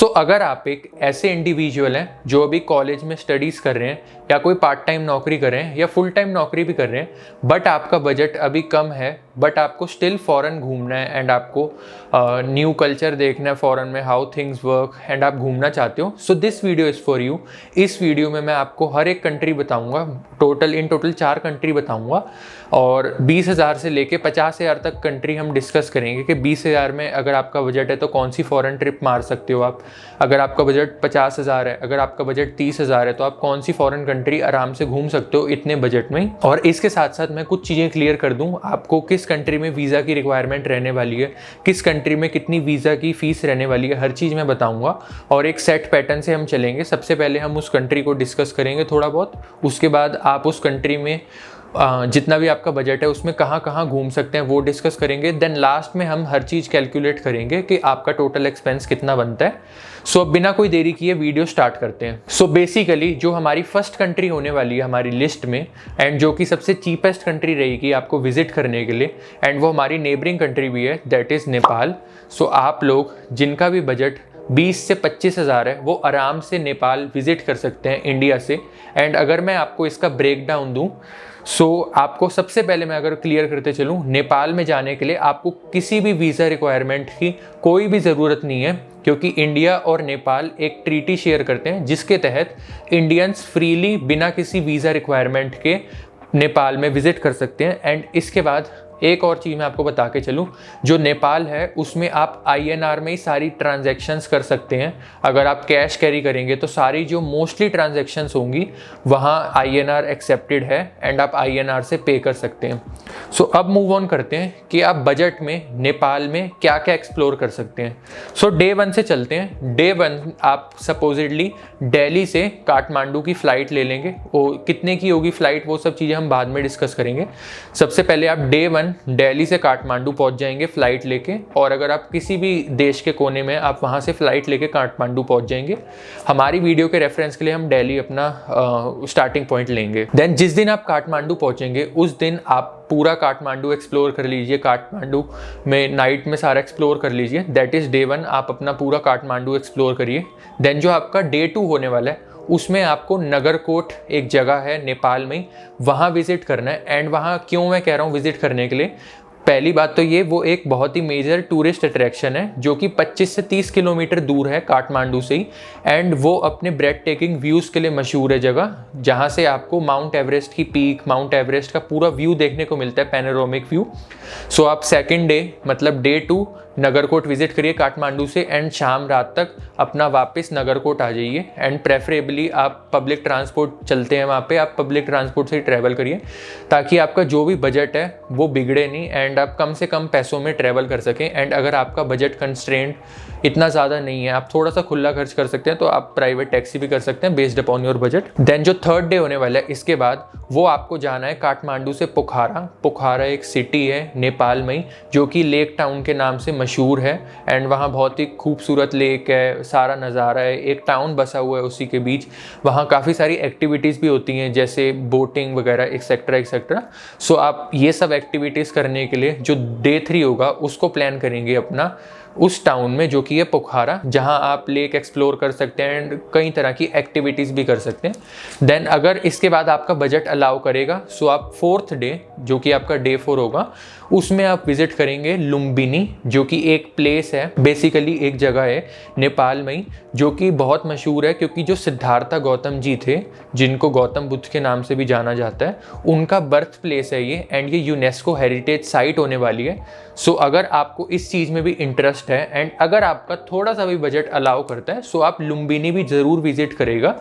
अगर आप एक ऐसे इंडिविजुअल हैं जो अभी कॉलेज में स्टडीज़ कर रहे हैं या कोई पार्ट टाइम नौकरी कर रहे हैं या फुल टाइम नौकरी भी कर रहे हैं, बट आपका बजट अभी कम है, बट आपको स्टिल फॉरेन घूमना है एंड आपको न्यू कल्चर देखना है फॉरेन में, हाउ थिंग्स वर्क, एंड आप घूमना चाहते हो, so this video is for you. इस वीडियो में मैं आपको हर एक कंट्री बताऊंगा, टोटल 4 कंट्री बताऊंगा और 20,000 से लेके 50,000 तक कंट्री हम डिस्कस करेंगे कि 20,000 में अगर आपका बजट है तो कौन सी फॉरेन ट्रिप मार सकते हो आप। अगर आपका बजट 50,000 है, अगर आपका बजट 30,000 है, तो आप कौन सी फॉरेन कंट्री आराम से घूम सकते हो इतने बजट में। और इसके साथ साथ मैं कुछ चीज़ें क्लियर कर दूं आपको, किस कंट्री में वीज़ा की रिक्वायरमेंट रहने वाली है, किस कंट्री में कितनी वीज़ा की फ़ीस रहने वाली है, हर चीज़ मैं बताऊँगा और एक सेट पैटर्न से हम चलेंगे। सबसे पहले हम उस कंट्री को डिस्कस करेंगे थोड़ा बहुत, उसके बाद आप उस कंट्री में जितना भी आपका बजट है उसमें कहाँ कहाँ घूम सकते हैं वो डिस्कस करेंगे। देन लास्ट में हम हर चीज़ कैलकुलेट करेंगे कि आपका टोटल एक्सपेंस कितना बनता है। सो अब बिना कोई देरी किए वीडियो स्टार्ट करते हैं। सो बेसिकली जो हमारी फर्स्ट कंट्री होने वाली है हमारी लिस्ट में, एंड जो कि सबसे चीपेस्ट कंट्री रहेगी आपको विजिट करने के लिए, एंड वो हमारी नेबरिंग कंट्री भी है, दैट इज़ नेपाल। सो आप लोग जिनका भी बजट 20 से 25,000 है वो आराम से नेपाल विजिट कर सकते हैं इंडिया से। एंड अगर मैं आपको इसका ब्रेक डाउन दूँ, आपको सबसे पहले मैं अगर क्लियर करते चलूँ, नेपाल में जाने के लिए आपको किसी भी वीज़ा रिक्वायरमेंट की कोई भी ज़रूरत नहीं है, क्योंकि इंडिया और नेपाल एक ट्रीटी शेयर करते हैं जिसके तहत इंडियंस फ्रीली बिना किसी वीज़ा रिक्वायरमेंट के नेपाल में विजिट कर सकते हैं। एंड इसके बाद एक और चीज़ मैं आपको बता के चलूँ, जो नेपाल है उसमें आप INR में ही सारी ट्रांजैक्शंस कर सकते हैं। अगर आप कैश कैरी करेंगे तो सारी जो मोस्टली ट्रांजैक्शंस होंगी वहाँ INR एक्सेप्टेड है एंड आप INR से पे कर सकते हैं। सो अब मूव ऑन करते हैं कि आप बजट में नेपाल में क्या क्या एक्सप्लोर कर सकते हैं। सो डे 1 से चलते हैं। डे 1 आप सपोजिडली दिल्ली से काठमांडू की फ़्लाइट ले लेंगे। वो कितने की होगी फ़्लाइट वो सब चीज़ें हम बाद में डिस्कस करेंगे। सबसे पहले आप डे 1 दिल्ली से काठमांडू पहुंच जाएंगे फ़्लाइट लेके, और अगर आप किसी भी देश के कोने में आप वहां से फ़्लाइट लेके काठमांडू पहुंच जाएंगे। हमारी वीडियो के रेफरेंस के लिए हम दिल्ली अपना स्टार्टिंग पॉइंट लेंगे। देन जिस दिन आप काठमांडू पहुंचेंगे उस दिन आप पूरा काठमांडू एक्सप्लोर कर लीजिए, काठमांडू में नाइट में सारा एक्सप्लोर कर लीजिए। दैट इज़ डे 1, आप अपना पूरा काठमांडू एक्सप्लोर करिए। देन जो आपका डे 2 होने वाला है उसमें आपको नगरकोट एक जगह है नेपाल में, वहाँ विज़िट करना है। एंड वहाँ क्यों मैं कह रहा हूँ विज़िट करने के लिए, पहली बात तो ये वो एक बहुत ही मेजर टूरिस्ट अट्रैक्शन है जो कि 25 से 30 किलोमीटर दूर है काठमांडू से ही। एंड वो अपने ब्रेड टेकिंग व्यूज़ के लिए मशहूर है जगह, जहाँ से आपको माउंट एवरेस्ट की पीक, माउंट एवरेस्ट का पूरा व्यू देखने को मिलता है, पैनोरामिक व्यू। सो आप सेकेंड डे मतलब डे 2 नगरकोट विजिट करिए काठमांडू से, एंड शाम रात तक अपना वापस नगरकोट आ जाइए। एंड प्रेफरेबली आप पब्लिक ट्रांसपोर्ट चलते हैं वहाँ पे, आप पब्लिक ट्रांसपोर्ट से ही ट्रैवल करिए ताकि आपका जो भी बजट है वो बिगड़े नहीं एंड आप कम से कम पैसों में ट्रैवल कर सकें। एंड अगर आपका बजट कंस्ट्रेंट इतना ज़्यादा नहीं है, आप थोड़ा सा खुला खर्च कर सकते हैं, तो आप प्राइवेट टैक्सी भी कर सकते हैं based upon your budget. Then जो थर्ड डे होने वाला है इसके बाद वो आपको जाना है काठमांडू से पोखरा। पोखरा एक सिटी है नेपाल में जो कि लेक टाउन के नाम से मशहूर है। एंड वहाँ बहुत ही खूबसूरत लेक है, सारा नज़ारा है, एक टाउन बसा हुआ है उसी के बीच। वहाँ काफ़ी सारी एक्टिविटीज़ भी होती हैं जैसे बोटिंग वगैरह एक्सेट्रा एक्सेट्रा। सो आप ये सब एक्टिविटीज़ करने के लिए जो डे 3 होगा उसको प्लान करेंगे अपना उस टाउन में जो कि है पोखरा, जहां आप लेक एक्सप्लोर कर सकते हैं एंड कई तरह की एक्टिविटीज़ भी कर सकते हैं। देन अगर इसके बाद आपका बजट अलाउ करेगा सो आप फोर्थ डे जो कि आपका डे 4 होगा उसमें आप विजिट करेंगे लुम्बिनी, जो कि एक प्लेस है, बेसिकली एक जगह है नेपाल में ही जो कि बहुत मशहूर है क्योंकि जो सिद्धार्थ गौतम जी थे जिनको गौतम बुद्ध के नाम से भी जाना जाता है, उनका बर्थ प्लेस है ये। एंड ये यूनेस्को हेरिटेज साइट होने वाली है। सो अगर आपको इस चीज़ में भी इंटरेस्ट है एंड अगर आपका थोड़ा सा भी बजट अलाउ करता है सो आप लुम्बिनी भी ज़रूर विजिट करेगा।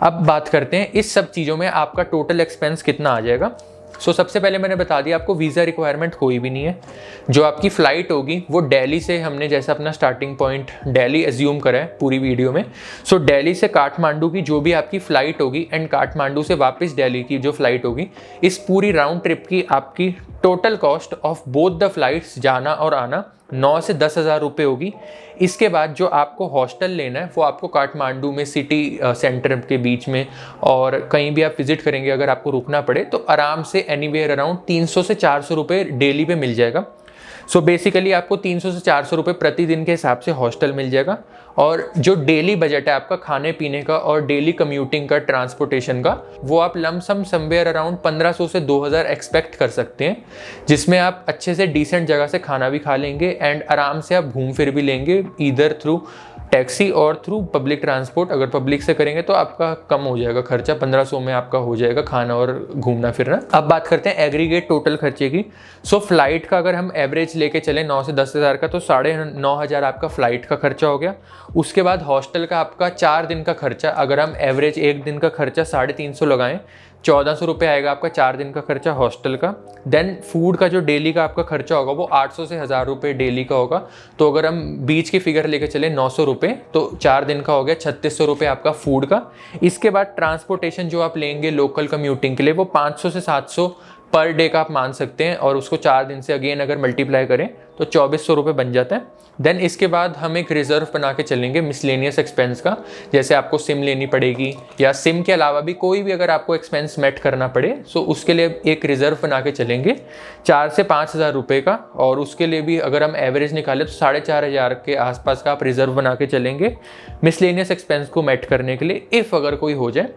अब बात करते हैं इस सब चीज़ों में आपका टोटल एक्सपेंस कितना आ जाएगा। सो सबसे पहले मैंने बता दिया आपको वीज़ा रिक्वायरमेंट कोई भी नहीं है। जो आपकी फ़्लाइट होगी वो दिल्ली से, हमने जैसा अपना स्टार्टिंग पॉइंट दिल्ली एज्यूम करा है पूरी वीडियो में। सो दिल्ली से काठमांडू की जो भी आपकी फ़्लाइट होगी एंड काठमांडू से वापस दिल्ली की जो फ़्लाइट होगी, इस पूरी राउंड ट्रिप की आपकी total cost of both the flights जाना और आना 9 से 10,000 रुपये होगी। इसके बाद जो आपको हॉस्टल लेना है वो आपको काठमांडू में सिटी सेंटर के बीच में और कहीं भी आप विजिट करेंगे अगर आपको रुकना पड़े तो आराम से एनीवेयर अराउंड 300 से 400 रुपये डेली पे मिल जाएगा। सो बेसिकली आपको 300 से 400 रुपये प्रतिदिन के हिसाब से हॉस्टल मिल जाएगा। और जो डेली बजट है आपका खाने पीने का और डेली कम्यूटिंग का, ट्रांसपोर्टेशन का, वो आप लमसम समवेयर अराउंड 1500 से 2000 एक्सपेक्ट कर सकते हैं, जिसमें आप अच्छे से डिसेंट जगह से खाना भी खा लेंगे एंड आराम से आप घूम फिर भी लेंगे, ईदर थ्रू टैक्सी और थ्रू पब्लिक ट्रांसपोर्ट। अगर पब्लिक से करेंगे तो आपका कम हो जाएगा खर्चा, 1500 में आपका हो जाएगा खाना और घूमना फिरना। अब बात करते हैं एग्रीगेट टोटल खर्चे की। सो फ्लाइट का अगर हम एवरेज लेके चले 9 से 10 हज़ार का, तो 9,500 आपका फ्लाइट का खर्चा हो गया। उसके बाद हॉस्टल का आपका 4 दिन का खर्चा, अगर हम एवरेज एक दिन का खर्चा 350 लगाएं, 1400 रुपये आएगा आपका 4 दिन का खर्चा हॉस्टल का। देन फूड का जो डेली का आपका खर्चा होगा वो 800 से 1000 रुपये डेली का होगा। तो अगर हम बीच की फिगर लेके चले 900 रुपये, तो 4 दिन का हो गया 3600 रुपये आपका फूड का। इसके बाद ट्रांसपोर्टेशन जो आप लेंगे लोकल कम्यूटिंग के लिए, वो 500 से 700 पर डे का आप मान सकते हैं, और उसको 4 दिन से अगेन अगर मल्टीप्लाई करें तो 2400 रुपये बन जाता है। देन इसके बाद हम एक रिजर्व बना के चलेंगे मिसलेनियस एक्सपेंस का, जैसे आपको सिम लेनी पड़ेगी या सिम के अलावा भी कोई भी अगर आपको एक्सपेंस मेट करना पड़े, सो उसके लिए एक रिजर्व बना के चलेंगे 4 से 5,000 रुपये का। और उसके लिए भी अगर हम एवरेज निकालें तो 4,500 के आसपास का आप रिजर्व बना के चलेंगे मिसलेनियस एक्सपेंस को मेट करने के लिए, इफ़ अगर कोई हो जाए।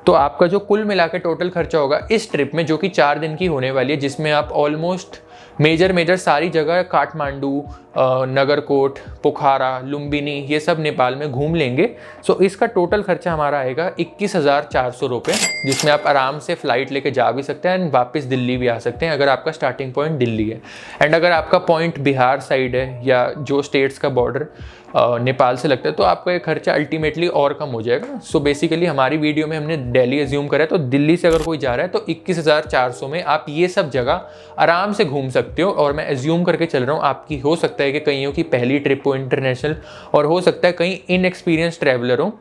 तो आपका जो कुल मिला के टोटल खर्चा होगा इस ट्रिप में, जो कि 4 दिन की होने वाली है, जिसमें आप ऑलमोस्ट मेजर सारी जगह काठमांडू, नगरकोट, पोखरा, लुम्बिनी, ये सब नेपाल में घूम लेंगे। सो इसका टोटल खर्चा हमारा आएगा 21,400 रुपये, जिसमें आप आराम से फ़्लाइट लेके जा भी सकते हैं एंड वापस दिल्ली भी आ सकते हैं, अगर आपका स्टार्टिंग पॉइंट दिल्ली है। एंड अगर आपका पॉइंट बिहार साइड है या जो स्टेट्स का बॉर्डर नेपाल से लगता है, तो आपका ये खर्चा अल्टीमेटली और कम हो जाएगा। सो बेसिकली हमारी वीडियो में हमने दिल्ली एज्यूम करा है, तो दिल्ली से अगर कोई जा रहा है तो 21,400 में आप ये सब जगह आराम से घूम सकते हो। और मैं एज्यूम करके चल रहा हूँ, आपकी हो सकता है कि कईयों की पहली ट्रिप हो इंटरनेशनल, और हो सकता है कहीं इनएक्सपीरियंस ट्रैवलर हो।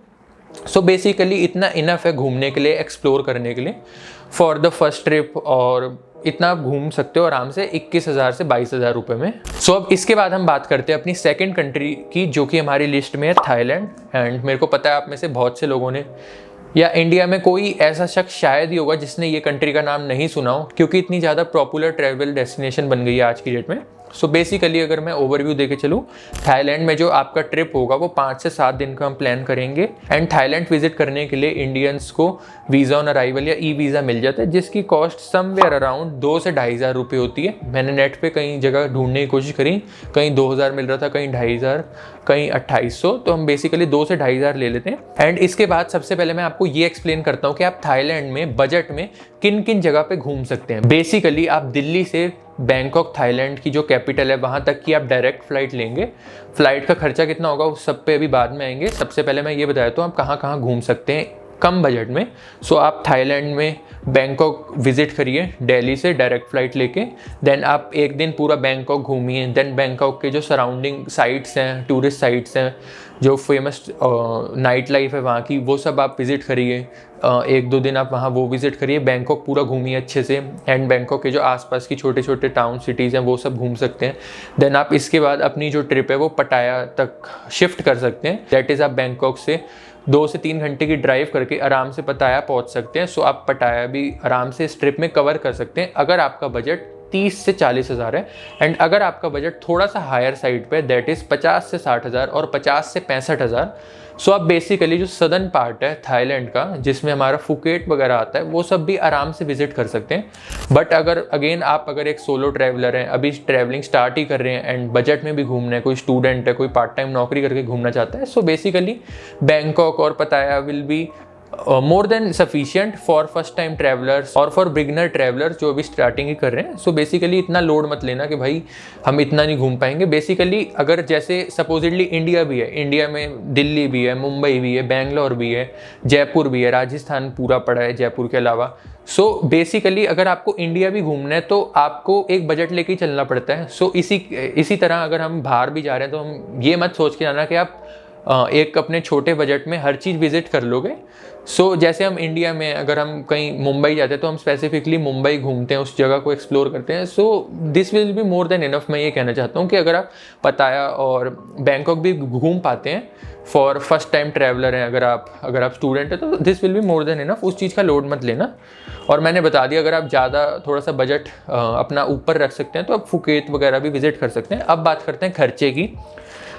सो बेसिकली इतना इनफ है घूमने के लिए, एक्सप्लोर करने के लिए फॉर द फर्स्ट ट्रिप, और इतना आप घूम सकते हो आराम से 21,000 से 22,000 रुपये में। सो अब इसके बाद हम बात करते हैं अपनी सेकंड कंट्री की, जो कि हमारी लिस्ट में है थाईलैंड। एंड मेरे को पता है आप में से बहुत से लोगों ने, या इंडिया में कोई ऐसा शख्स शायद ही होगा जिसने ये कंट्री का नाम नहीं सुना हो, क्योंकि इतनी ज़्यादा पॉपुलर ट्रैवल डेस्टिनेशन बन गई है आज की डेट में। सो बेसिकली अगर मैं ओवरव्यू देके चलूँ, थाईलैंड में जो आपका ट्रिप होगा वो 5 से 7 दिन का हम प्लान करेंगे। एंड थाईलैंड विजिट करने के लिए इंडियंस को वीज़ा ऑन अराइवल या ई वीज़ा मिल जाता है, जिसकी कॉस्ट समवेयर अराउंड 2 से 2,500 रुपये होती है। मैंने नेट पे कई जगह ढूंढने की कोशिश करी, कहीं 2,000 मिल रहा था, कहीं 2,500, कहीं 2,800, तो हम बेसिकली 2 से 2,500 ले लेते हैं। एंड इसके बाद सबसे पहले मैं आपको ये एक्सप्लेन करता हूँ कि आप थाईलैंड में बजट में किन किन जगह पे घूम सकते हैं। बेसिकली आप दिल्ली से बैंकॉक, थाईलैंड की जो कैपिटल है, वहाँ तक की आप डायरेक्ट फ़्लाइट लेंगे। फ़्लाइट का खर्चा कितना होगा उस सब पे अभी बाद में आएंगे। सबसे पहले मैं ये बता देता हूँ आप कहाँ कहाँ घूम सकते हैं कम बजट में। सो आप थाईलैंड में बैंकॉक विजिट करिए दिल्ली से डायरेक्ट फ़्लाइट लेके। देन आप एक दिन पूरा बैंकॉक घूमिए। देन बैंकॉक के जो सराउंडिंग साइट्स हैं, टूरिस्ट साइट्स हैं, जो फेमस नाइट लाइफ है वहाँ की, वो सब आप विज़िट करिए। 1-2 दिन आप वहाँ वो विज़िट करिए, बैंकॉक पूरा घूमिए अच्छे से। एंड बैंकॉक के जो आसपास की छोटे छोटे टाउन सिटीज़ हैं वो सब घूम सकते हैं। देन आप इसके बाद अपनी जो ट्रिप है वो पटाया तक शिफ्ट कर सकते हैं। दैट इज़ आप बैंकॉक से 2 से 3 घंटे की ड्राइव करके आराम से पटाया पहुँच सकते हैं। सो आप पटाया भी आराम से इस ट्रिप में कवर कर सकते हैं अगर आपका बजट 30 से 40 हज़ार है। एंड अगर आपका बजट थोड़ा सा हायर साइड पे, दैट इज़ 50 से 60 हज़ार और 50 से 65 हज़ार। सो आप बेसिकली जो सदर्न पार्ट है थाईलैंड का, जिसमें हमारा फुकेट वगैरह आता है, वो सब भी आराम से विजिट कर सकते हैं। बट अगर अगेन आप अगर एक सोलो ट्रैवलर हैं, अभी ट्रैवलिंग स्टार्ट ही कर रहे हैं एंड बजट में भी घूमना है, कोई स्टूडेंट है, कोई पार्ट टाइम नौकरी करके घूमना चाहता है, सो बेसिकली बैंकॉक और पटाया will be more than sufficient for first time travellers और फॉर बिगनर ट्रैवलर्स जो अभी स्टार्टिंग ही कर रहे हैं। सो बेसिकली इतना लोड मत लेना कि भाई हम इतना नहीं घूम पाएंगे। बेसिकली अगर जैसे सपोजिटली इंडिया भी है, इंडिया में दिल्ली भी है, मुंबई भी है, बेंगलोर भी है, जयपुर भी है, राजस्थान पूरा पड़ा है जयपुर के अलावा। सो बेसिकली अगर आपको इंडिया भी घूमना है तो आपको एक बजट लेके ही चलना पड़ता है। सो इसी तरह अगर हम बाहर भी जा रहे हैं तो हम ये मत सोच के जाना कि आप एक अपने छोटे बजट में हर चीज़ विजिट कर लोगे। सो जैसे हम इंडिया में अगर हम कहीं मुंबई जाते हैं तो हम स्पेसिफिकली मुंबई घूमते हैं, उस जगह को एक्सप्लोर करते हैं। So this will be more than enough. मैं ये कहना चाहता हूँ कि अगर आप पटाया और बैंकॉक भी घूम पाते हैं फॉर फर्स्ट टाइम ट्रैवलर हैं, अगर आप स्टूडेंट है, तो this will be more than enough. उस चीज़ का लोड मत लेना। और मैंने बता दिया अगर आप ज़्यादा थोड़ा सा बजट अपना ऊपर रख सकते हैं तो आप फुकेत वगैरह भी विजिट कर सकते हैं। अब बात करते हैं खर्चे की।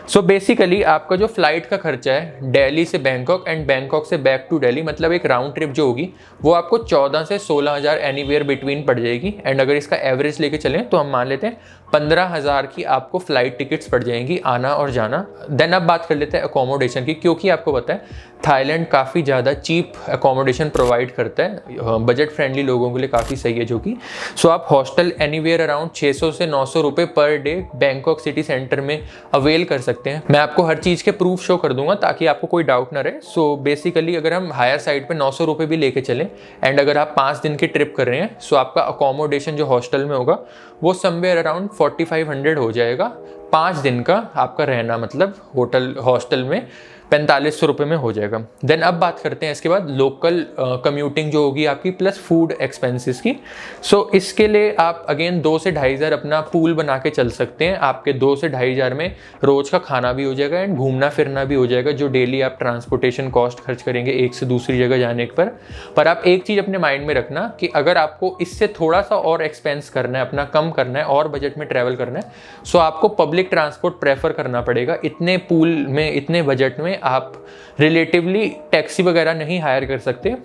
सो बेसिकली आपका जो फ्लाइट का खर्चा है दिल्ली से बैंकॉक एंड बैंकॉक से बैक टू दिल्ली, मतलब एक राउंड ट्रिप जो होगी वो आपको 14 से 16,000 एनीवेयर बिटवीन पड़ जाएगी। एंड अगर इसका एवरेज लेके चलें तो हम मान लेते हैं 15,000 की आपको फ्लाइट टिकट्स पड़ जाएंगी आना और जाना। देन अब बात कर लेते हैं अकोमोडेशन की, क्योंकि आपको पता है थाईलैंड काफ़ी ज़्यादा चीप अकोमोडेशन प्रोवाइड करता है, बजट फ्रेंडली लोगों के लिए काफ़ी सही है जो कि। सो आप हॉस्टल एनीवेयर अराउंड 600 से 900 रुपये per day Bangkok city centre में अवेल कर सकते हैं। मैं आपको हर चीज़ के प्रूफ शो कर दूंगा ताकि आपको कोई डाउट ना रहे। सो बेसिकली अगर हम हायर साइड पे 900 रुपये भी लेके चलें एंड अगर आप 5 दिन की ट्रिप कर रहे हैं, सो आपका अकोमोडेशन जो हॉस्टल में होगा वो समवेयर अराउंड 4500 हो जाएगा। 5 दिन का आपका रहना मतलब होटल हॉस्टल में 4500 रुपये में हो जाएगा। देन अब बात करते हैं इसके बाद लोकल कम्यूटिंग जो होगी आपकी प्लस फूड एक्सपेंसेस की। सो इसके लिए आप अगेन 2 से 2,500 अपना पूल बना के चल सकते हैं। आपके 2 से 2,500 में रोज़ का खाना भी हो जाएगा एंड घूमना फिरना भी हो जाएगा, जो डेली आप ट्रांसपोर्टेशन कॉस्ट खर्च करेंगे एक से दूसरी जगह जाने पर आप एक चीज़ अपने माइंड में रखना कि अगर आपको इससे थोड़ा सा और एक्सपेंस करना है, अपना कम करना है और बजट में ट्रैवल करना है, सो आपको पब्लिक ट्रांसपोर्ट प्रेफर करना पड़ेगा। इतने पूल में इतने बजट में आप रिलेटिवली टैक्सी वगैरह नहीं हायर कर सकते।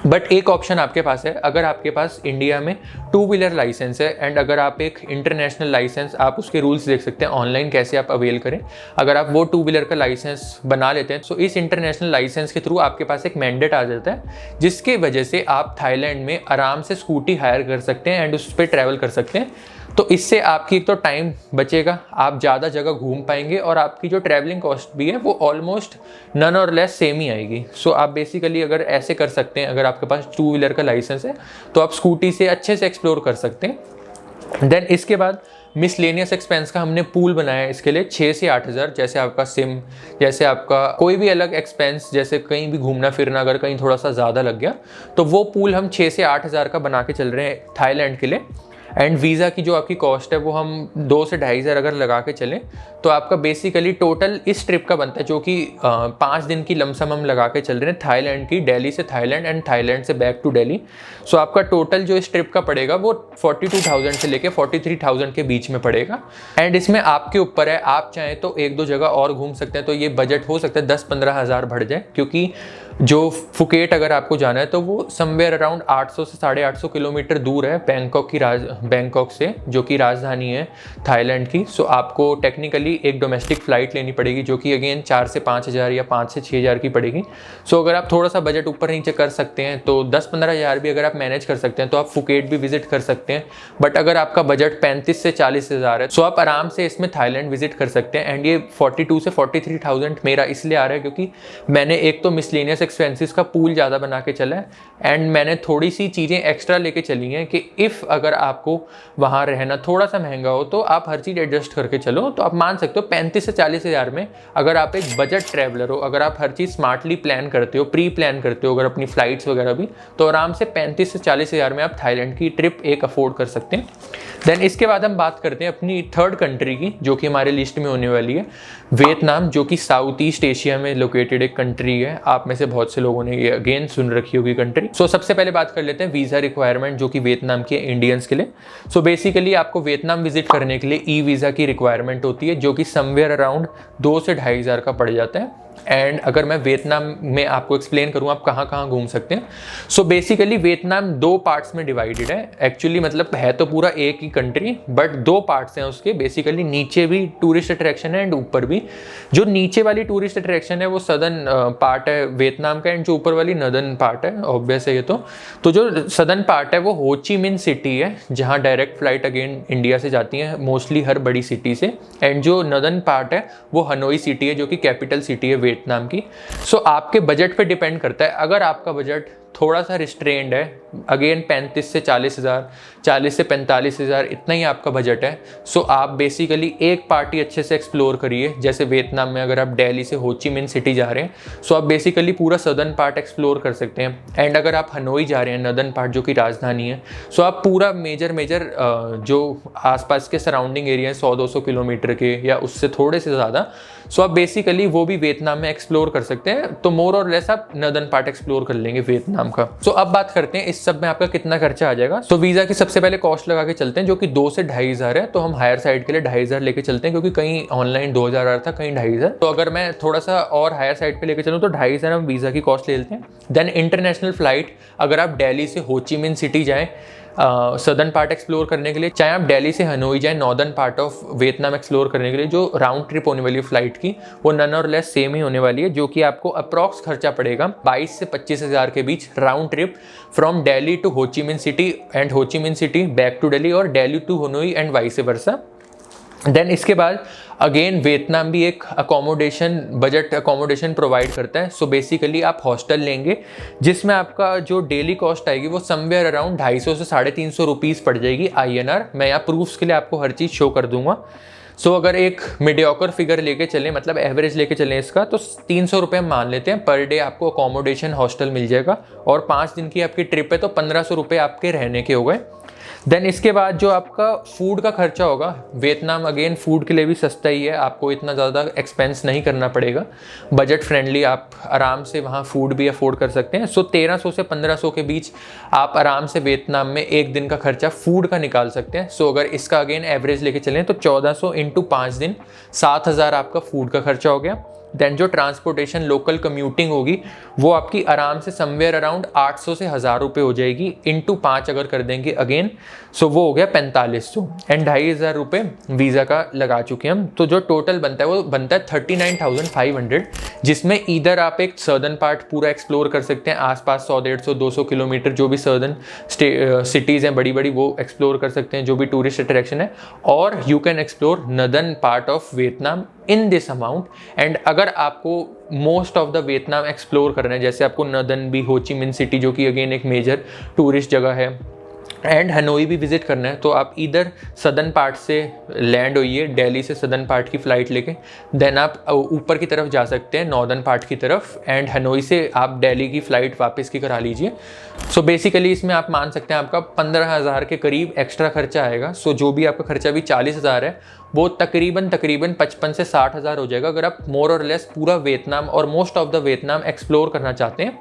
बट एक ऑप्शन आपके पास है, अगर आपके पास इंडिया में 2 व्हीलर लाइसेंस है एंड अगर आप एक इंटरनेशनल लाइसेंस, आप उसके रूल्स देख सकते हैं ऑनलाइन कैसे आप अवेल करें। अगर आप वो 2 व्हीलर का लाइसेंस बना लेते हैं तो इस इंटरनेशनल लाइसेंस के थ्रू आपके पास एक मैंडेट आ जाता है, जिसके वजह से आप थाईलैंड में आराम से स्कूटी हायर कर सकते हैं एंड उस पर ट्रैवल कर सकते हैं। तो इससे आपकी एक तो टाइम बचेगा, आप ज़्यादा जगह घूम पाएंगे और आपकी जो ट्रैवलिंग कॉस्ट भी है वो ऑलमोस्ट नन और लेस सेम ही आएगी। सो आप बेसिकली अगर ऐसे कर सकते हैं, अगर आपके पास 2 व्हीलर का लाइसेंस है तो आप स्कूटी से अच्छे से एक्सप्लोर कर सकते हैं। देन इसके बाद मिसलेनियस एक्सपेंस का हमने पूल बनाया है इसके लिए 6 से 8,000। जैसे आपका सिम, जैसे आपका कोई भी अलग एक्सपेंस, जैसे कहीं भी घूमना फिरना अगर कहीं थोड़ा सा ज़्यादा लग गया तो वो पूल हम 6 से 8,000 का बना के चल रहे हैं थाईलैंड के लिए। एंड वीज़ा की जो आपकी कॉस्ट है वो हम 2 से 2,500 अगर लगा के चलें तो आपका बेसिकली टोटल इस ट्रिप का बनता है, जो कि 5 दिन की लमसम हम लगा के चल रहे हैं थाईलैंड की, दिल्ली से थाईलैंड एंड थाईलैंड से बैक टू दिल्ली। सो आपका टोटल जो इस ट्रिप का पड़ेगा वो 42,000 से लेके 43,000 के बीच में पड़ेगा। एंड इसमें आपके ऊपर है, आप चाहें तो 1-2 जगह और घूम सकते हैं, तो ये बजट हो सकता है 10-15 हज़ार बढ़ जाए, क्योंकि जो फुकेट अगर आपको जाना है तो वो समवेयर अराउंड 800 से 850 किलोमीटर दूर है बैंकॉक से, जो कि राजधानी है थाईलैंड की। सो आपको टेक्निकली एक डोमेस्टिक फ़्लाइट लेनी पड़ेगी जो कि अगेन 4 से 5,000 या 5 से 6,000 की पड़ेगी। सो अगर आप थोड़ा सा बजट ऊपर नीचे कर सकते हैं तो 10-15 हज़ार भी अगर आप मैनेज कर सकते हैं तो आप फुकेट भी विजिट कर सकते हैं। बट अगर आपका बजट 35 से 40 हज़ार है सो आप आराम से इसमें थाईलैंड विजिट कर सकते हैं। एंड ये 42 से 43,000 मेरा इसलिए आ रहा है क्योंकि मैंने एक तो मिसलेनियस एक्सपेंसेस का पूल ज़्यादा बना के चला है एंड मैंने थोड़ी सी चीज़ें एक्स्ट्रा लेके चली हैं कि इफ़ अगर आपको वहाँ रहना थोड़ा सा महंगा हो तो आप हर चीज़ एडजस्ट करके चलो, तो आप मान सकते हो 35 से 40 हज़ार में अगर आप एक बजट ट्रैवलर हो, अगर आप हर चीज़ स्मार्टली प्लान करते हो, प्री प्लान करते हो अगर अपनी फ़्लाइट्स वगैरह भी, तो आराम से 35 से 40 हज़ार में आप थाईलैंड की ट्रिप एक अफोर्ड कर सकते हैं। देन इसके बाद हम बात करते हैं अपनी थर्ड कंट्री की, जो कि हमारे लिस्ट में होने वाली है वियतनाम, जो कि साउथ ईस्ट एशिया में लोकेटेड एक कंट्री है। आप में से बहुत से लोगों ने ये अगेन सुन रखी होगी कंट्री। सो सबसे पहले बात कर लेते हैं वीज़ा रिक्वायरमेंट जो कि वियतनाम की है इंडियंस के लिए। सो बेसिकली आपको वियतनाम विजिट करने के लिए ई वीज़ा की रिक्वायरमेंट होती है, जो कि समवेयर अराउंड 2 से 2,500 का पड़ जाता है। एंड अगर मैं वियतनाम में आपको एक्सप्लेन करूँ आप कहाँ कहाँ घूम सकते हैं, सो बेसिकली वियतनाम 2 पार्ट्स में डिवाइडेड है। एक्चुअली मतलब है तो पूरा एक ही कंट्री, बट 2 पार्ट्स हैं उसके। बेसिकली नीचे भी टूरिस्ट अट्रैक्शन है एंड ऊपर भी। जो नीचे वाली टूरिस्ट अट्रैक्शन है वो सदर्न पार्ट है वियतनाम का एंड जो ऊपर वाली नॉर्दर्न पार्ट है, ऑब्वियस है ये तो जो सदर्न पार्ट है वो हो ची मिन सिटी है, जहाँ डायरेक्ट फ्लाइट अगेन इंडिया से जाती है मोस्टली हर बड़ी सिटी से। एंड जो नॉर्दर्न पार्ट है वो हनोई सिटी है, जो कि कैपिटल सिटी है वियतनाम की। सो आपके बजट पे डिपेंड करता है। अगर आपका बजट थोड़ा सा रिस्ट्रेंड है, अगेन 35 से 40 हज़ार, 40 से 45 हज़ार, इतना ही आपका बजट है, सो आप बेसिकली एक पार्टी अच्छे से एक्सप्लोर करिए। जैसे वियतनाम में अगर आप दिल्ली से हो ची मिन सिटी जा रहे हैं सो आप बेसिकली पूरा सदर्न पार्ट एक्सप्लोर कर सकते हैं। एंड अगर आप हनोई जा रहे हैं, नॉर्दर्न पार्ट जो कि राजधानी है, सो आप पूरा मेजर जो आसपास के सराउंडिंग एरिया हैं 100-200 किलोमीटर के या उससे थोड़े से ज़्यादा, सो आप बेसिकली वो भी वियतनाम में एक्सप्लोर कर सकते हैं। तो मोर और लेस आप नॉर्दर्न पार्ट एक्सप्लोर कर लेंगे वियतनाम वियतनाम का। सो अब बात करते हैं इस सब में आपका कितना खर्चा आ जाएगा। सो वीज़ा की सबसे पहले कॉस्ट लगा के चलते हैं जो कि 2 से 2,500 है। तो हम हायर साइड के लिए 2,500 लेके चलते हैं, क्योंकि कहीं ऑनलाइन 2,000 आ रहा था, कहीं 2,500। तो अगर मैं थोड़ा सा और हायर साइड पे लेके चलूँ तो 2,500 हम वीज़ा की कॉस्ट ले लेते हैं। देन इंटरनेशनल फ्लाइट, अगर आप दिल्ली से हो ची मिन सिटी जाएँ सदर्न पार्ट एक्सप्लोर करने के लिए, चाहे आप दिल्ली से हनोई जाए northern part of Vietnam explore करने के लिए, जो राउंड ट्रिप होने वाली है फ्लाइट की वो नन और लेस सेम ही होने वाली है, जो कि आपको अप्रॉक्स खर्चा पड़ेगा 22 से 25,000 के बीच round trip from Delhi to Ho Chi Minh City and हो Chi Minh City back to Delhi, और Delhi to Hanoi and vice versa. Then इसके बाद अगेन वियतनाम भी एक अकोमोडेशन बजट अकोमोडेशन प्रोवाइड करता है। सो बेसिकली आप हॉस्टल लेंगे जिसमें आपका जो डेली कॉस्ट आएगी वो समवेयर अराउंड 250 से 350 रुपीज़ पड़ जाएगी INR। मैं यहाँ प्रूफ्स के लिए आपको हर चीज़ शो कर दूंगा। सो अगर एक मीडियोकर फिगर लेके चलें, मतलब एवरेज लेके चलें इसका, तो 300 रुपये हम मान लेते हैं पर डे आपको अकोमोडेशन हॉस्टल मिल जाएगा, और 5 दिन की आपकी ट्रिप है तो 1,500 रुपये आपके रहने के हो गए। देन इसके बाद जो आपका फूड का खर्चा होगा, वियतनाम अगेन फूड के लिए भी सस्ता ही है, आपको इतना ज़्यादा एक्सपेंस नहीं करना पड़ेगा, बजट फ्रेंडली, आप आराम से वहाँ फूड भी अफोर्ड कर सकते हैं। सो 1,300 से 1,500 के बीच आप आराम से वियतनाम में एक दिन का खर्चा फूड का निकाल सकते हैं। सो अगर इसका अगेन एवरेज लेके चलें तो 1,400 इंटू 5 दिन 7,000 आपका फूड का खर्चा हो गया। देन जो ट्रांसपोर्टेशन लोकल कम्यूटिंग होगी वो आपकी आराम से समवेयर अराउंड 800 से 1,000 रुपये हो जाएगी, इंटू 5 अगर कर देंगे अगेन, सो वो हो गया 4,500 एंड 2,500 रुपये वीज़ा का लगा चुके हम। तो जो टोटल बनता है वो बनता है 39,500, जिसमें इधर आप एक सर्दर्न पार्ट पूरा एक्सप्लोर कर सकते हैं, आसपास 100, 150, 200 किलोमीटर जो भी सर्दर्न सिटीज़ हैं बड़ी बड़ी वो एक्सप्लोर कर सकते हैं, जो भी टूरिस्ट अट्रैक्शन है, और you can explore northern part of Vietnam in this amount. And अगर आपको most of the Vietnam explore करना है, जैसे आपको नदर्न भी हो ची मिन सिटी जो कि अगेन एक मेजर टूरिस्ट जगह है, एंड हनोई भी विजिट करना है, तो आप इधर सदर्न पार्ट से लैंड होइए, दिल्ली से सदर्न पार्ट की फ़्लाइट लेके, देन आप ऊपर की तरफ जा सकते हैं नॉर्दर्न पार्ट की तरफ, एंड हनोई से आप दिल्ली की फ़्लाइट वापस की करा लीजिए। सो बेसिकली इसमें आप मान सकते हैं आपका 15,000 के करीब एक्स्ट्रा खर्चा आएगा। सो जो भी आपका खर्चा भी 40,000 है वो तकरीबन 55 से 60,000 हो जाएगा अगर आप मोर और लेस पूरा वियतनाम और most of the Vietnam explore करना चाहते हैं।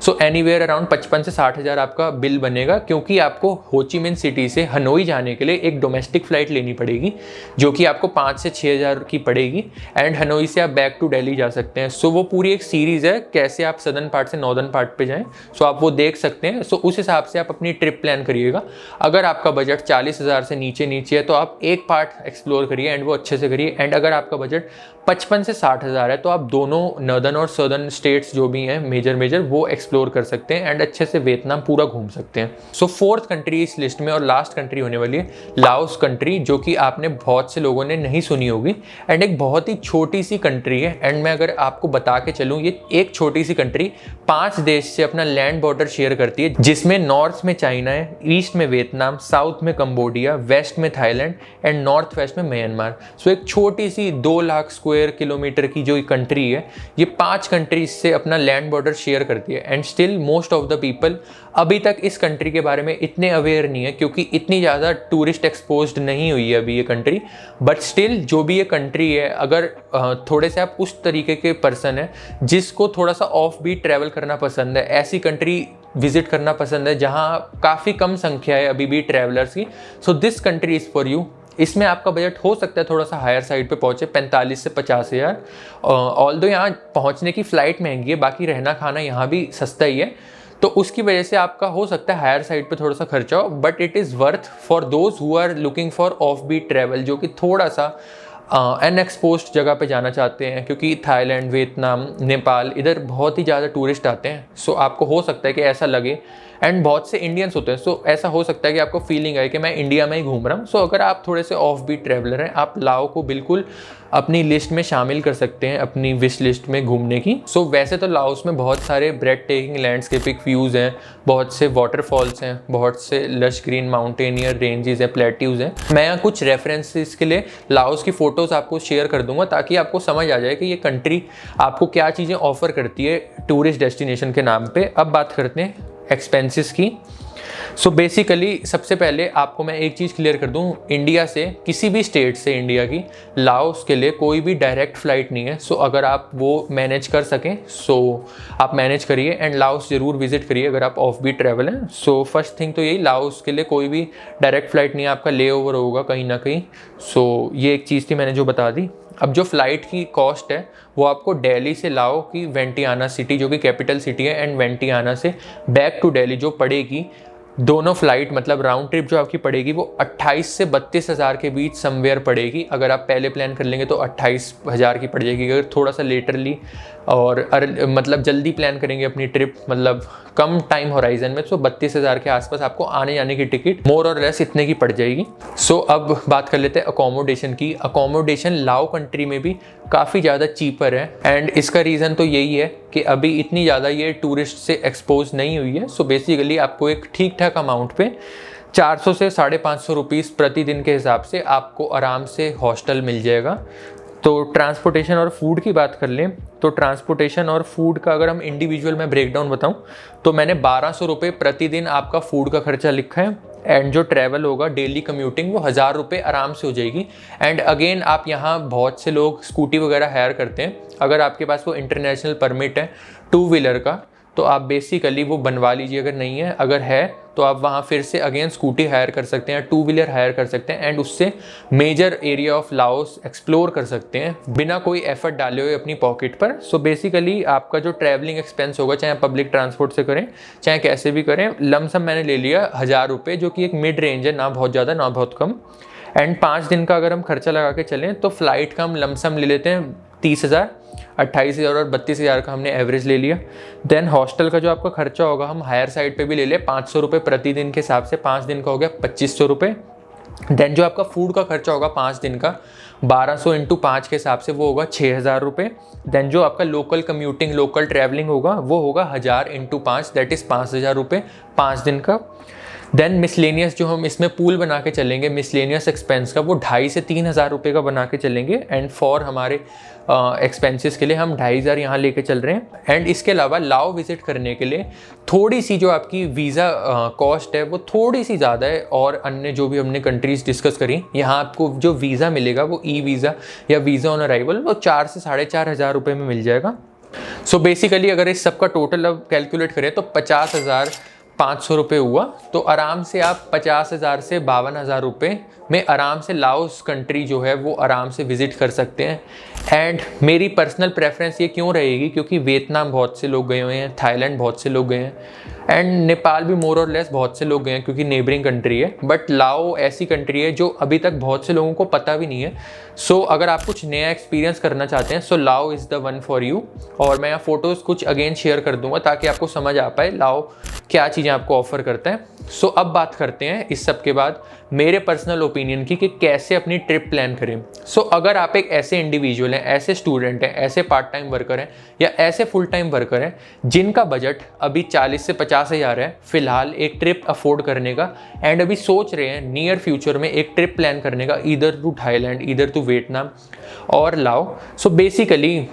सो एनीवेयर अराउंड 55 से 60,000 आपका बिल बनेगा, क्योंकि आपको हो ची मिन सिटी से हनोई जाने के लिए एक डोमेस्टिक फ़्लाइट लेनी पड़ेगी जो कि आपको 5 से 6,000 की पड़ेगी, एंड हनोई से आप बैक टू दिल्ली जा सकते हैं। सो वो पूरी एक सीरीज़ है कैसे आप सदर्न पार्ट से नॉर्दर्न पार्ट पे जाएं, सो आप वो देख सकते हैं। सो उस हिसाब से आप अपनी ट्रिप प्लान करिएगा। अगर आपका बजट 40,000 से नीचे है तो आप एक पार्ट एक्सप्लोर करिए एंड वो अच्छे से करिए, एंड अगर आपका बजट 55 से 60,000 है तो आप दोनों नॉर्दर्न और सदर्न स्टेट्स जो भी हैं मेजर वो एक्सप्लोर कर सकते हैं एंड अच्छे से वियतनाम पूरा घूम सकते हैं। सो 4th कंट्री इस लिस्ट में और लास्ट कंट्री होने वाली है लाओस कंट्री, जो कि आपने बहुत से लोगों ने नहीं सुनी होगी, एंड एक बहुत ही छोटी सी कंट्री है। एंड मैं अगर आपको बता के चलूँ, ये एक छोटी सी कंट्री 5 देश से अपना लैंड बॉर्डर शेयर करती है, जिसमें नॉर्थ में चाइना है, ईस्ट में वियतनाम, साउथ में कंबोडिया, वेस्ट में थाईलैंड एंड नॉर्थ वेस्ट में म्यांमार। सो एक छोटी सी 2 लाख स्क्वायर किलोमीटर की जो कंट्री है, ये 5 कंट्रीज से अपना लैंड बॉर्डर शेयर करती है, and still most of the people अभी तक इस कंट्री के बारे में इतने अवेयर नहीं है, क्योंकि इतनी ज़्यादा टूरिस्ट एक्सपोज्ड नहीं हुई है अभी ये कंट्री। बट स्टिल जो भी ये कंट्री है, अगर थोड़े से आप उस तरीके के पर्सन है जिसको थोड़ा सा ऑफ बीट ट्रैवल करना पसंद है, ऐसी कंट्री विजिट करना पसंद है जहाँ काफ़ी कम संख्या है अभी भी ट्रैवलर्स की, so this country is for you. इसमें आपका बजट हो सकता है थोड़ा सा हायर साइड पे पहुँचे, 45 से 50,000। ऑल्दो यहाँ पहुँचने की फ़्लाइट महंगी है, बाकी रहना खाना यहाँ भी सस्ता ही है, तो उसकी वजह से आपका हो सकता है हायर साइड पे थोड़ा सा खर्चा हो, but it is worth for those who are looking for off beat travel, जो कि थोड़ा सा अनएक्सपोज्ड जगह पे जाना चाहते हैं, क्योंकि थाईलैंड, वियतनाम, नेपाल इधर बहुत ही ज़्यादा टूरिस्ट आते हैं। सो आपको हो सकता है कि ऐसा लगे, एंड बहुत से इंडियंस होते हैं, सो ऐसा हो सकता है कि आपको फीलिंग आए कि मैं इंडिया में ही घूम रहा हूँ। सो अगर आप थोड़े से ऑफ बीट ट्रैवलर हैं, आप लाओ को बिल्कुल अपनी लिस्ट में शामिल कर सकते हैं, अपनी विश लिस्ट में घूमने की। सो वैसे तो लाओस में बहुत सारे ब्रेड टेकिंग लैंडस्केपिक व्यूज़ हैं, बहुत से वाटरफॉल्स हैं, बहुत से लश ग्रीन माउंटेनियर रेंजेस हैं, प्लेट्यूज़ हैं। मैं यहाँ कुछ रेफरेंसेस के लिए लाओस की फ़ोटोज़ आपको शेयर कर दूंगा, ताकि आपको समझ आ जाए कि ये कंट्री आपको क्या चीज़ें ऑफ़र करती है टूरिस्ट डेस्टिनेशन के नाम पर। अब बात करते हैं एक्सपेंसेस की। सो बेसिकली सबसे पहले आपको मैं एक चीज़ क्लियर कर दूं, इंडिया से किसी भी स्टेट से इंडिया की लाओस के लिए कोई भी डायरेक्ट फ़्लाइट नहीं है। सो अगर आप वो मैनेज कर सकें सो आप मैनेज करिए एंड लाओस ज़रूर विजिट करिए अगर आप ऑफ बीट ट्रैवल हैं। सो फर्स्ट थिंग तो यही, लाओस के लिए कोई भी डायरेक्ट फ़्लाइट नहीं है, आपका ले ओवर होगा कहीं ना कहीं। सो ये एक चीज़ थी मैंने जो बता दी। अब जो फ़्लाइट की कॉस्ट है वो आपको दिल्ली से लाओ की वेंटियाना सिटी जो कि कैपिटल सिटी है एंड वेंटियाना से बैक टू दिल्ली जो पड़ेगी, दोनों फ्लाइट मतलब राउंड ट्रिप जो आपकी पड़ेगी वो 28 से 32 हज़ार के बीच समवेयर पड़ेगी। अगर आप पहले प्लान कर लेंगे तो 28,000 की पड़ जाएगी। अगर थोड़ा सा लेटरली और मतलब जल्दी प्लान करेंगे अपनी ट्रिप, मतलब कम टाइम होराइजन में, तो 32,000 के आसपास आपको आने जाने की टिकट मोर और लेस इतने की पड़ जाएगी। सो अब बात कर लेते हैं अकोमोडेशन की। अकोमोडेशन लाओ कंट्री में भी काफ़ी ज़्यादा चीपर है एंड इसका रीज़न तो यही है कि अभी इतनी ज़्यादा ये टूरिस्ट से एक्सपोज नहीं हुई है। सो बेसिकली आपको एक ठीक ठाक अमाउंट पे 400 से 550 रुपीज़ प्रतिदिन के हिसाब से आपको आराम से हॉस्टल मिल जाएगा। तो ट्रांसपोर्टेशन और फूड की बात कर लें तो ट्रांसपोर्टेशन और फूड का अगर हम इंडिविजुअल में ब्रेकडाउन बताऊं तो मैंने 1200 रुपये प्रतिदिन आपका फूड का खर्चा लिखा है एंड जो ट्रैवल होगा डेली कम्यूटिंग वो 1000 रुपये आराम से हो जाएगी। एंड अगेन आप यहाँ बहुत से लोग स्कूटी वगैरह हायर करते हैं, अगर आपके पास वो इंटरनेशनल परमिट है 2 व्हीलर का तो आप बेसिकली वो बनवा लीजिए, अगर नहीं है, अगर है तो आप वहाँ फिर से अगेन स्कूटी हायर कर सकते हैं, 2 व्हीलर हायर कर सकते हैं एंड उससे major area of Laos explore कर सकते हैं बिना कोई एफर्ट डाले हुए अपनी पॉकेट पर। सो बेसिकली आपका जो ट्रैवलिंग एक्सपेंस होगा, चाहे पब्लिक ट्रांसपोर्ट से करें चाहे कैसे भी करें, लमसम मैंने ले लिया 1000 रुपये, जो कि एक मिड रेंज है, ना बहुत ज़्यादा ना बहुत कम। एंड 5 दिन का अगर हम खर्चा लगा के चलें तो फ्लाइट का हम लमसम ले लेते हैं 30,000, 28,000 और 32,000 का हमने एवरेज ले लिया। देन हॉस्टल का जो आपका खर्चा होगा हम हायर साइड पे भी ले लें 500 रुपये प्रतिदिन के हिसाब से, 5 दिन का हो गया 2500 रुपये। देन जो आपका फूड का खर्चा होगा 5 दिन का 1200 इंटू 5 के हिसाब से वो होगा 6,000 रुपये। देन जो आपका लोकल कम्यूटिंग लोकल ट्रैवलिंग होगा वो होगा 1000 इंटू 5 दैट इज़ 5,000 रुपये 5 दिन का। देन मिसलेनियस जो हम इसमें पूल बना के चलेंगे मिसलेनियस एक्सपेंस का वो 2,500 से 3,000 रुपये का बना के चलेंगे एंड फॉर हमारे एक्सपेंसेस के लिए हम 2,500 यहाँ लेके चल रहे हैं। एंड इसके अलावा लाओ विजिट करने के लिए थोड़ी सी जो आपकी वीज़ा कॉस्ट है वो थोड़ी सी ज़्यादा है, और अन्य जो भी हमने कंट्रीज़ डिस्कस करी यहाँ आपको जो वीज़ा मिलेगा वो ई वीज़ा या वीज़ा ऑन अराइवल वो 4 से 4,500 रुपये में मिल जाएगा। सो बेसिकली अगर इस सबका टोटल अब कैलकुलेट करें तो 50,500 रुपये हुआ, तो आराम से आप 50,000 से 52,000 रुपये में आराम से लाओस कंट्री जो है वो आराम से विज़िट कर सकते हैं। एंड मेरी पर्सनल प्रेफरेंस ये क्यों रहेगी, क्योंकि वियतनाम बहुत से लोग गए हुए हैं, थाईलैंड बहुत से लोग गए हैं एंड नेपाल भी मोर और लेस बहुत से लोग गए हैं क्योंकि नेबरिंग कंट्री है। बट लाओ ऐसी कंट्री है जो अभी तक बहुत से लोगों को पता भी नहीं है। सो अगर आप कुछ नया एक्सपीरियंस करना चाहते हैं सो लाओ is the one for you. और मैं यहाँ फ़ोटोज़ कुछ अगेन शेयर कर दूंगा ताकि आपको समझ आ पाए लाओ क्या चीज़ें आपको ऑफ़र करता है। सो अब बात करते हैं इस सब के बाद मेरे पर्सनल ओपिनियन की कि कैसे अपनी ट्रिप प्लान करें। सो अगर आप एक ऐसे इंडिविजुअल हैं, ऐसे स्टूडेंट हैं, ऐसे पार्ट टाइम वर्कर हैं या ऐसे फुल टाइम वर्कर हैं जिनका बजट अभी 40 से 50,000 है फ़िलहाल एक ट्रिप अफोर्ड करने का, एंड अभी सोच रहे हैं नियर फ्यूचर में एक ट्रिप प्लान करने का either to Thailand either to Vietnam और लाओ सो बेसिकली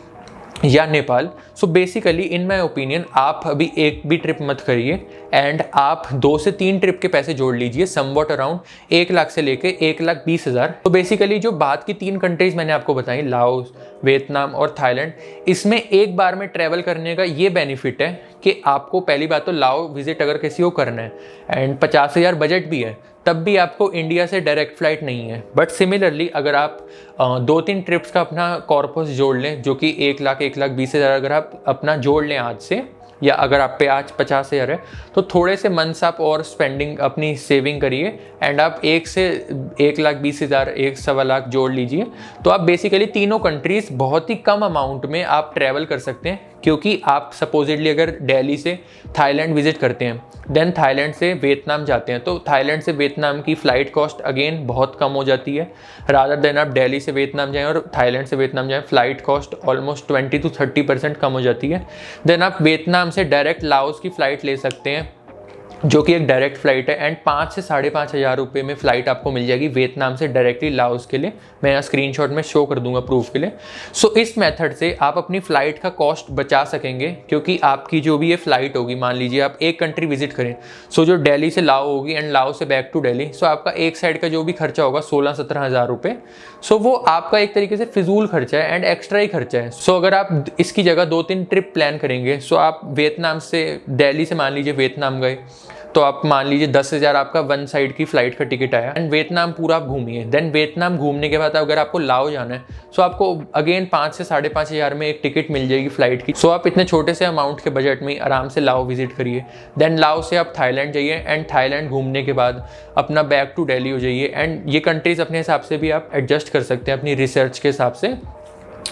या Nepal. So basically in my opinion आप अभी एक भी ट्रिप मत करिए एंड आप 2 से 3 ट्रिप के पैसे जोड़ लीजिए समवॉट अराउंड 1 लाख से लेके 1,20,000। तो बेसिकली जो बात की 3 कंट्रीज़ मैंने आपको बताई लाओस वियतनाम और थाईलैंड, इसमें एक बार में ट्रैवल करने का ये बेनिफिट है कि आपको पहली बात तो लाओ विजिट अगर किसी को करना है एंड 50,000 बजट भी है तब भी आपको इंडिया से डायरेक्ट फ़्लाइट नहीं है। बट सिमिलरली अगर आप 2-3 ट्रिप्स का अपना कॉर्पस जोड़ लें जो कि 1,20,000 अगर आप अपना जोड़ लें आज से, या अगर आप पे आज 50,000 है तो थोड़े से मंथ्स आप और स्पेंडिंग अपनी सेविंग करिए एंड आप 1 से 1,20,000 1,15,00,000 जोड़ लीजिए। तो आप बेसिकली तीनों कंट्रीज़ बहुत ही कम अमाउंट में आप ट्रैवल कर सकते हैं, क्योंकि आप सपोजिटली अगर दिल्ली से थाईलैंड विजिट करते हैं देन थाईलैंड से वियतनाम जाते हैं तो थाईलैंड से वियतनाम की फ़्लाइट कॉस्ट अगेन बहुत कम हो जाती है। रादर देन आप दिल्ली से वियतनाम जाएं और थाईलैंड से वियतनाम जाएं, फ़्लाइट कॉस्ट ऑलमोस्ट 20 to 30% कम हो जाती है। देन आप वियतनाम से डायरेक्ट लाओस की फ़्लाइट ले सकते हैं जो कि एक डायरेक्ट फ़्लाइट है, एंड 5 से 5,500 हज़ार रुपये में फ़्लाइट आपको मिल जाएगी वियतनाम से डायरेक्टली लाओस के लिए। मैं यहाँ स्क्रीनशॉट में शो कर दूंगा प्रूफ के लिए। सो इस मेथड से आप अपनी फ़्लाइट का कॉस्ट बचा सकेंगे, क्योंकि आपकी जो भी ये फ़्लाइट होगी, मान लीजिए आप एक कंट्री विजिट करें, सो जो दिल्ली से लाओ होगी एंड लाओ से बैक टू दिल्ली, सो आपका एक साइड का जो भी खर्चा होगा 16-17 हज़ार रुपये, सो वो आपका एक तरीके से फिजूल खर्चा है एंड एक्स्ट्रा ही खर्चा है। सो अगर आप इसकी जगह 2-3 ट्रिप प्लान करेंगे, सो आप वियतनाम से दिल्ली से मान लीजिए वियतनाम गए, तो आप मान लीजिए 10,000 आपका वन साइड की फ्लाइट का टिकट आया एंड वियतनाम पूरा आप घूमिए। देन वियतनाम घूमने के बाद अगर आपको लाओ जाना है, सो आपको अगेन 5 से 5,500 हज़ार में एक टिकट मिल जाएगी फ्लाइट की। सो आप इतने छोटे से अमाउंट के बजट में आराम से लाओ विजिट करिए। देन लाओ से आप थाईलैंड जाइए एंड थाईलैंड घूमने के बाद अपना बैक टू दिल्ली हो जाइए। एंड ये कंट्रीज़ अपने हिसाब से भी आप एडजस्ट कर सकते हैं अपनी रिसर्च के हिसाब से।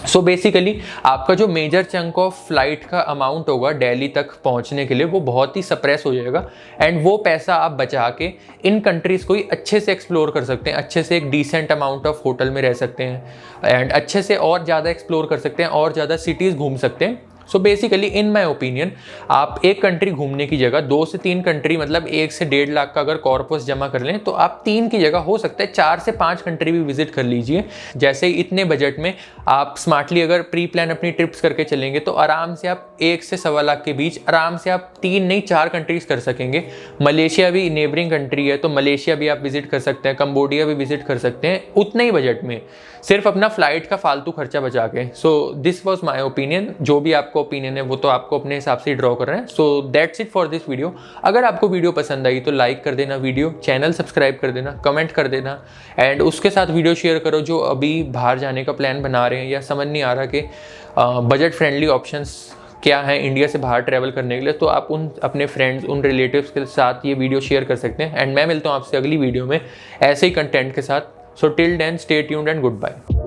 सो बेसिकली आपका जो मेजर चंक ऑफ फ्लाइट का अमाउंट होगा दिल्ली तक पहुंचने के लिए, वो बहुत ही सप्रेस हो जाएगा एंड वो पैसा आप बचा के इन कंट्रीज़ को ही अच्छे से एक्सप्लोर कर सकते हैं, अच्छे से एक डिसेंट अमाउंट ऑफ होटल में रह सकते हैं एंड अच्छे से और ज़्यादा एक्सप्लोर कर सकते हैं और ज़्यादा सिटीज़ घूम सकते हैं। सो बेसिकली इन माई ओपिनियन आप एक कंट्री घूमने की जगह 2 से 3 कंट्री, मतलब 1 से 1.5 लाख का अगर कॉर्पस जमा कर लें, तो आप 3 की जगह हो सकता है 4 से 5 कंट्री भी विजिट कर लीजिए। जैसे इतने बजट में आप स्मार्टली अगर प्री प्लान अपनी ट्रिप्स करके चलेंगे, तो आराम से आप 1 से 1.25 लाख के बीच आराम से आप 3 नहीं 4 कंट्रीज़ कर सकेंगे। मलेशिया भी नेबरिंग कंट्री है, तो मलेशिया भी आप विजिट कर सकते हैं, कंबोडिया भी विजिट कर सकते हैं उतने ही बजट में, सिर्फ अपना फ्लाइट का फालतू खर्चा बचा के। So this was my opinion. जो भी आपका ओपिनियन है वो तो आपको अपने हिसाब से ड्रॉ कर रहे हैं। So that's it for this video. अगर आपको वीडियो पसंद आई तो लाइक कर देना वीडियो, चैनल सब्सक्राइब कर देना, कमेंट कर देना एंड उसके साथ वीडियो शेयर करो जो अभी बाहर जाने का प्लान बना रहे हैं या समझ नहीं आ रहा कि बजट फ्रेंडली ऑप्शंस क्या है इंडिया से बाहर ट्रैवल करने के लिए। तो आप उन अपने फ्रेंड्स, उन रिलेटिव्स के साथ ये वीडियो शेयर कर सकते हैं एंड मैं मिलता हूँ आपसे अगली वीडियो में ऐसे ही कंटेंट के साथ। So till then stay tuned and good bye.